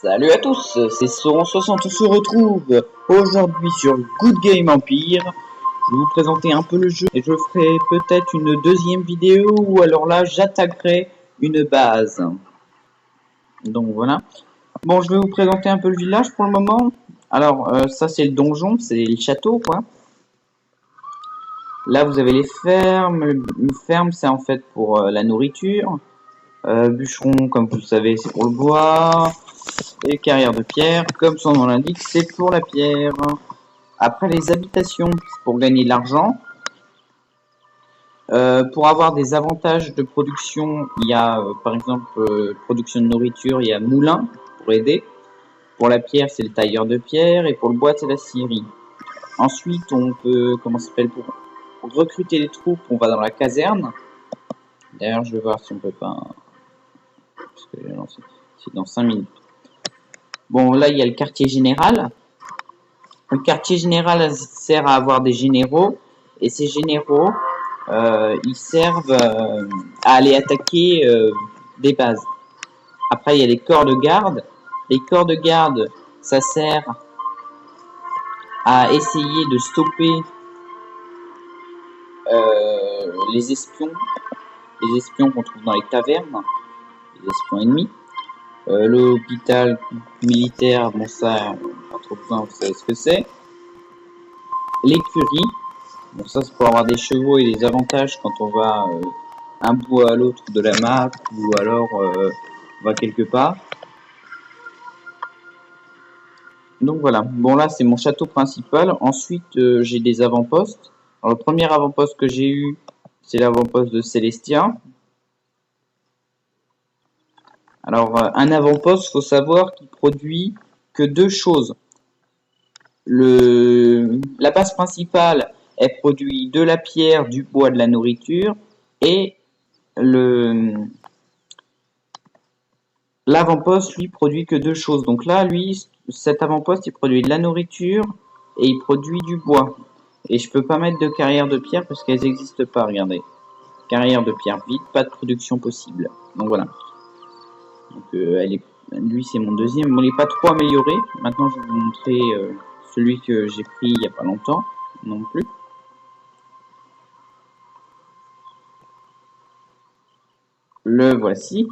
Salut à tous, c'est Sauron60, on se retrouve aujourd'hui sur Good Game Empire. Je vais vous présenter un peu le jeu et je ferai peut-être une deuxième vidéo ou alors là j'attaquerai une base. Donc voilà. Bon, je vais vous présenter un peu le village pour le moment. Alors ça c'est le donjon, c'est le château quoi. Là vous avez les fermes, une ferme c'est en fait pour la nourriture. Bûcheron, comme vous le savez, c'est pour le bois. Et carrière de pierre, comme son nom l'indique, c'est pour la pierre. Après les habitations, c'est pour gagner de l'argent. Pour avoir des avantages de production, il y a par exemple production de nourriture, il y a moulin pour aider. Pour la pierre, c'est le tailleur de pierre et pour le bois, c'est la scierie. Ensuite, on peut, comment ça s'appelle, pour recruter les troupes, on va dans la caserne. D'ailleurs, je vais voir si on peut pas, parce que j'ai lancé, c'est dans 5 minutes. Bon, là, il y a le quartier général. Le quartier général sert à avoir des généraux, et ces généraux, ils servent à aller attaquer des bases. Après, il y a les corps de garde. Les corps de garde, ça sert à essayer de stopper les espions qu'on trouve dans les tavernes, les espions ennemis. L'hôpital militaire, bon ça, pas trop besoin, vous savez ce que c'est. L'écurie, bon ça c'est pour avoir des chevaux et des avantages quand on va un bout à l'autre de la map ou alors on va quelque part. Donc voilà, bon là c'est mon château principal. Ensuite j'ai des avant-postes. Alors le premier avant-poste que j'ai eu, c'est l'avant-poste de Célestia. Alors un avant-poste, faut savoir qu'il produit que deux choses. La base principale, elle produit de la pierre, du bois, de la nourriture, et l'avant-poste, lui, produit que deux choses. Donc là, lui, cet avant-poste, il produit de la nourriture et il produit du bois. Et je peux pas mettre de carrière de pierre parce qu'elles n'existent pas, regardez. Carrière de pierre vide, pas de production possible. Donc voilà. Donc lui, c'est mon deuxième. Bon, il n'est pas trop amélioré. Maintenant, je vais vous montrer celui que j'ai pris il n'y a pas longtemps. Non plus. Le voici.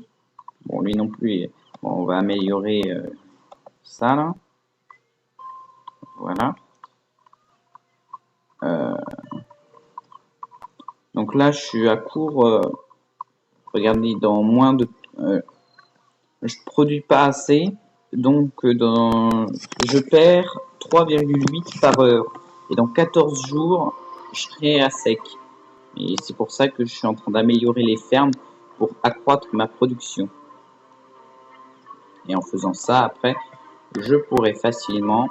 Bon, lui non plus. Bon, on va améliorer ça là. Voilà. Donc là, je suis à court. Regardez, dans moins de... je produis pas assez. Donc, je perds 3,8 par heure. Et dans 14 jours, je serai à sec. Et c'est pour ça que je suis en train d'améliorer les fermes pour accroître ma production. Et en faisant ça, après, je pourrai facilement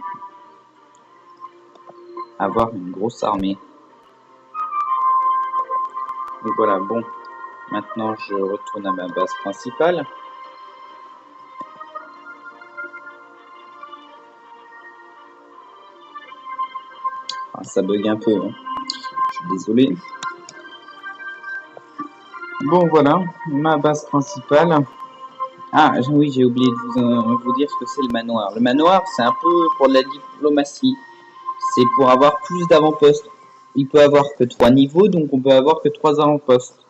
avoir une grosse armée. Donc voilà, bon. Maintenant, je retourne à ma base principale. Ah, ça bug un peu, hein. Je suis désolé. Bon, voilà, ma base principale. Ah, oui, j'ai oublié de vous dire ce que c'est le manoir. Le manoir, c'est un peu pour de la diplomatie. C'est pour avoir plus d'avant-postes. Il peut avoir que 3 niveaux, donc on peut avoir que 3 avant-postes.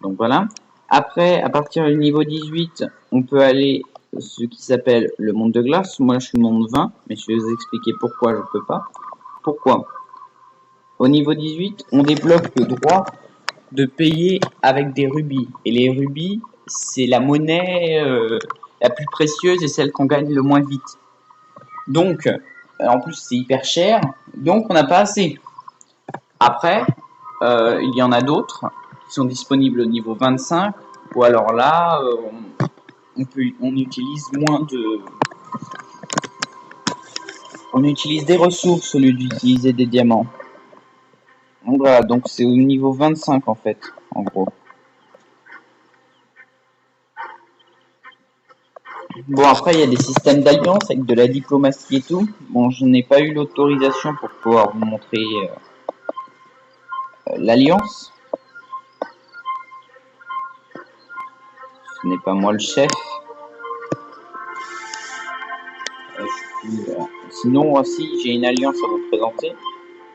Donc voilà. Après, à partir du niveau 18, on peut aller ce qui s'appelle le monde de glace. Moi, je suis monde 20, mais je vais vous expliquer pourquoi je peux pas. Pourquoi? Au niveau 18, on débloque le droit de payer avec des rubis. Et les rubis, c'est la monnaie la plus précieuse et celle qu'on gagne le moins vite. Donc, en plus, c'est hyper cher. Donc, on n'a pas assez. Après, il y en a d'autres qui sont disponibles au niveau 25. Ou alors là, on utilise moins de... On utilise des ressources au lieu d'utiliser des diamants. Donc voilà, donc c'est au niveau 25 en fait, en gros. Bon, après, il y a des systèmes d'alliance avec de la diplomatie et tout. Bon, je n'ai pas eu l'autorisation pour pouvoir vous montrer l'alliance. Ce n'est pas moi le chef. Sinon aussi j'ai une alliance à vous présenter.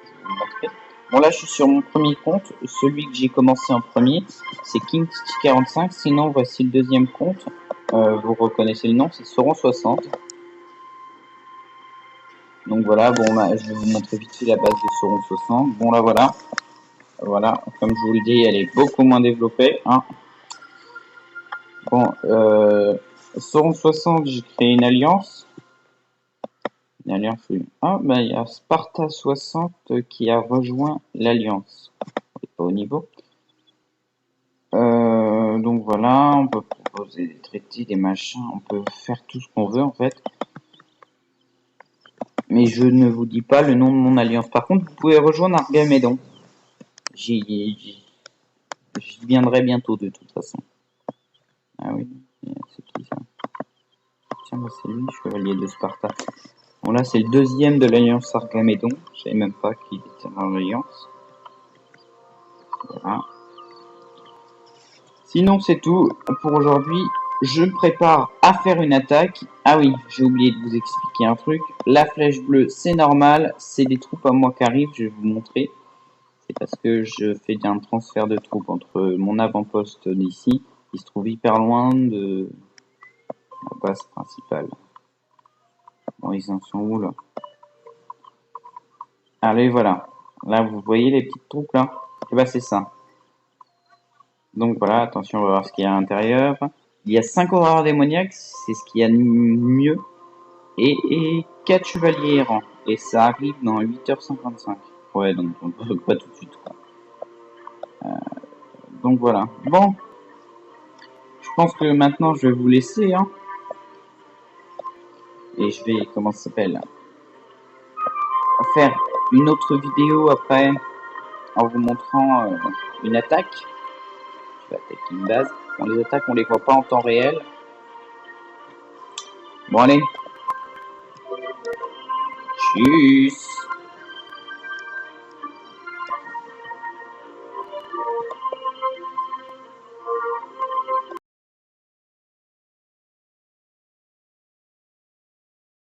Je vais vous montrer. Bon là je suis sur mon premier compte, celui que j'ai commencé en premier, c'est KingTT45. Sinon voici le deuxième compte, vous reconnaissez le nom, c'est Sauron60. Donc voilà, bon bah, je vais vous montrer vite fait la base de Sauron60. Bon là voilà, comme je vous le dis, elle est beaucoup moins développée. Hein. Bon, Sauron60, j'ai créé une alliance. Oui. Ah, bah, il y a Sparta60 qui a rejoint l'Alliance. On n'est pas au niveau. Donc voilà, on peut proposer des traités, des machins, on peut faire tout ce qu'on veut en fait. Mais je ne vous dis pas le nom de mon alliance. Par contre, vous pouvez rejoindre Argamédon. J'y viendrai bientôt de toute façon. Ah oui, c'est qui ça? Tiens, bah, c'est lui, chevalier de Sparta. Bon là c'est le deuxième de l'alliance Argamédon, je savais même pas qu'il était dans l'alliance. Voilà. Sinon c'est tout pour aujourd'hui, je me prépare à faire une attaque. Ah oui, j'ai oublié de vous expliquer un truc, la flèche bleue c'est normal, c'est des troupes à moi qui arrivent, je vais vous montrer. C'est parce que je fais un transfert de troupes entre mon avant-poste d'ici, qui se trouve hyper loin de la base principale. Bon ils en sont où là? Allez voilà, là vous voyez les petites troupes là? Et bah c'est ça. Donc voilà, attention, on va voir ce qu'il y a à l'intérieur. Il y a 5 horreurs démoniaques, c'est ce qu'il y a de mieux. Et 4 chevaliers errants. Et ça arrive dans 8h55. Ouais, donc pas tout de suite. Quoi. Donc voilà. Bon, je pense que maintenant je vais vous laisser. Hein. Et je vais, comment ça s'appelle, faire une autre vidéo après en vous montrant une attaque. Je vais attaquer une base. Bon, les attaques, on les voit pas en temps réel. Bon, allez. Tchuss.